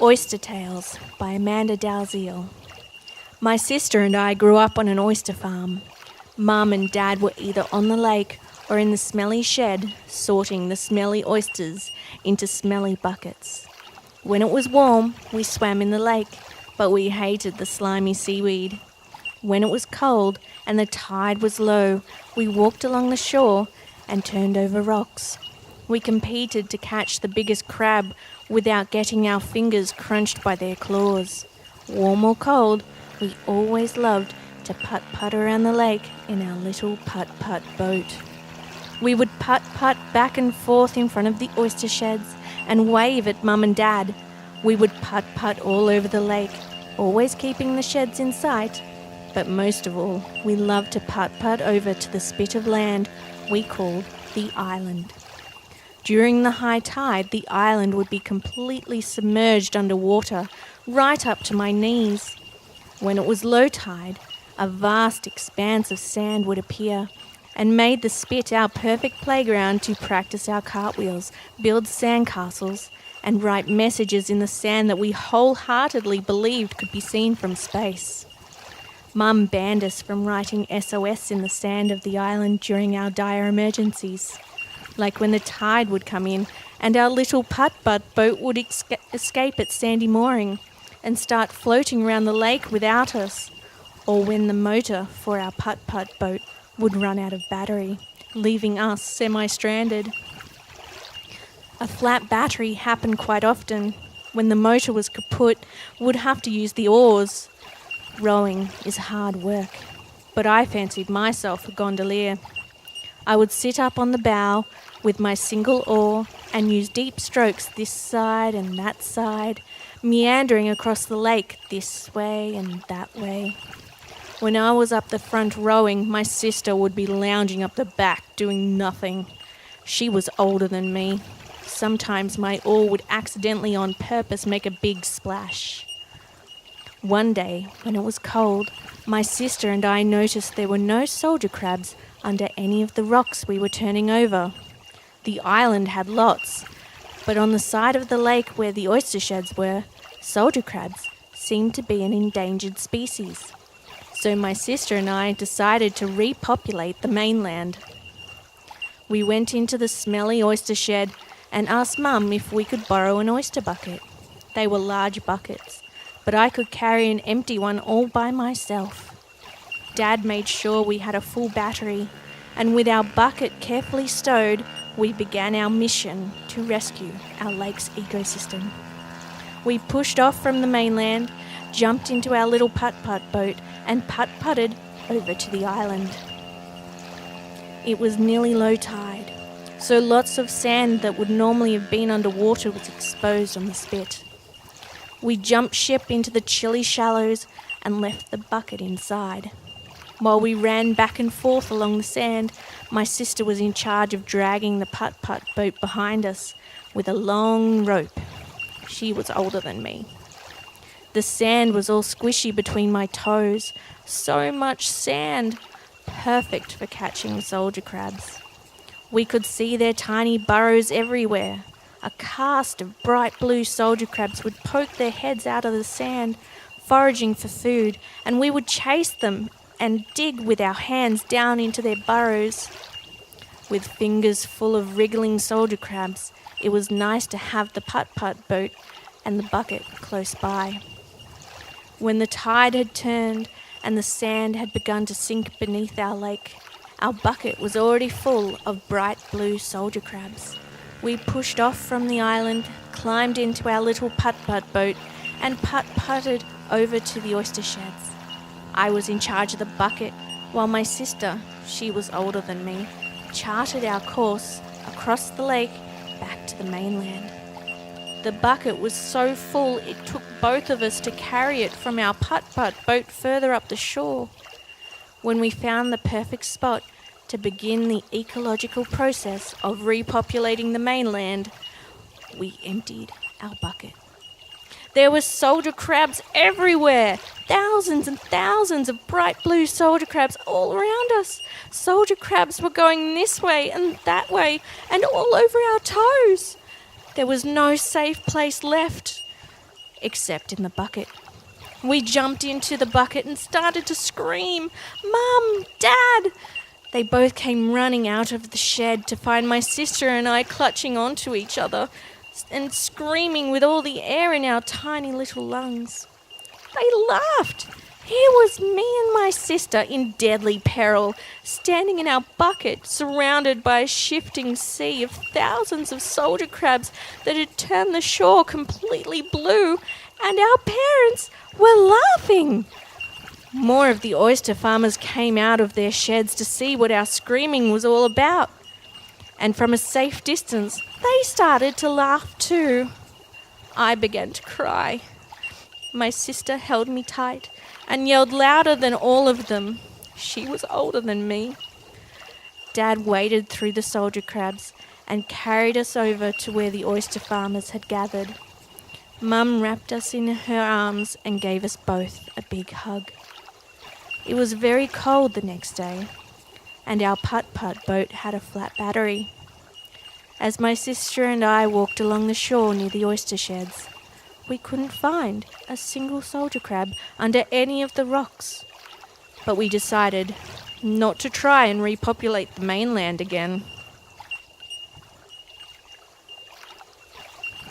Oyster Tales by Amanda Dalziel. My sister and I grew up on an oyster farm. Mum and Dad were either on the lake or in the smelly shed sorting the smelly oysters into smelly buckets. When it was warm, we swam in the lake, but we hated the slimy seaweed. When it was cold and the tide was low, we walked along the shore and turned over rocks. We competed to catch the biggest crab without getting our fingers crunched by their claws. Warm or cold, we always loved to putt-putt around the lake in our little putt-putt boat. We would putt-putt back and forth in front of the oyster sheds and wave at Mum and Dad. We would putt-putt all over the lake, always keeping the sheds in sight. But most of all, we loved to putt-putt over to the spit of land we called the island. During the high tide, the island would be completely submerged underwater, right up to my knees. When it was low tide, a vast expanse of sand would appear and made the spit our perfect playground to practice our cartwheels, build sandcastles, and write messages in the sand that we wholeheartedly believed could be seen from space. Mum banned us from writing SOS in the sand of the island during our dire emergencies, like when the tide would come in and our little putt-putt boat would escape its sandy mooring and start floating around the lake without us, or when the motor for our putt-putt boat would run out of battery, leaving us semi-stranded. A flat battery happened quite often. When the motor was kaput, would have to use the oars. Rowing is hard work, but I fancied myself a gondolier. I would sit up on the bow with my single oar and use deep strokes this side and that side, meandering across the lake this way and that way. When I was up the front rowing, my sister would be lounging up the back doing nothing. She was older than me. Sometimes my oar would accidentally on purpose make a big splash. One day, when it was cold, my sister and I noticed there were no soldier crabs under any of the rocks we were turning over. The island had lots, but on the side of the lake where the oyster sheds were, soldier crabs seemed to be an endangered species. So my sister and I decided to repopulate the mainland. We went into the smelly oyster shed and asked Mum if we could borrow an oyster bucket. They were large buckets, but I could carry an empty one all by myself. Dad made sure we had a full battery, and with our bucket carefully stowed, we began our mission to rescue our lake's ecosystem. We pushed off from the mainland, jumped into our little putt-putt boat, and putt-putted over to the island. It was nearly low tide, so lots of sand that would normally have been underwater was exposed on the spit. We jumped ship into the chilly shallows and left the bucket inside. While we ran back and forth along the sand, my sister was in charge of dragging the putt-putt boat behind us with a long rope. She was older than me. The sand was all squishy between my toes. So much sand, perfect for catching soldier crabs. We could see their tiny burrows everywhere. A cast of bright blue soldier crabs would poke their heads out of the sand, foraging for food, and we would chase them and dig with our hands down into their burrows. With fingers full of wriggling soldier crabs, it was nice to have the putt-putt boat and the bucket close by. When the tide had turned and the sand had begun to sink beneath our lake, our bucket was already full of bright blue soldier crabs. We pushed off from the island, climbed into our little putt-putt boat, and putt-putted over to the oyster sheds. I was in charge of the bucket, while my sister, she was older than me, charted our course across the lake back to the mainland. The bucket was so full it took both of us to carry it from our putt-putt boat further up the shore. When we found the perfect spot to begin the ecological process of repopulating the mainland, we emptied our bucket. There were soldier crabs everywhere, thousands and thousands of bright blue soldier crabs all around us. Soldier crabs were going this way and that way and all over our toes. There was no safe place left. except in the bucket. We jumped into the bucket and started to scream, "Mum! Dad!" They both came running out of the shed to find my sister and I clutching onto each other and screaming with all the air in our tiny little lungs. They laughed. Here was me and my sister in deadly peril, standing in our bucket, surrounded by a shifting sea of thousands of soldier crabs that had turned the shore completely blue, and our parents were laughing. More of the oyster farmers came out of their sheds to see what our screaming was all about, and from a safe distance, they started to laugh too. I began to cry. My sister held me tight and yelled louder than all of them. She was older than me. Dad waded through the soldier crabs and carried us over to where the oyster farmers had gathered. Mum wrapped us in her arms and gave us both a big hug. It was very cold the next day, and our putt-putt boat had a flat battery. As my sister and I walked along the shore near the oyster sheds, we couldn't find a single soldier crab under any of the rocks. But we decided not to try and repopulate the mainland again.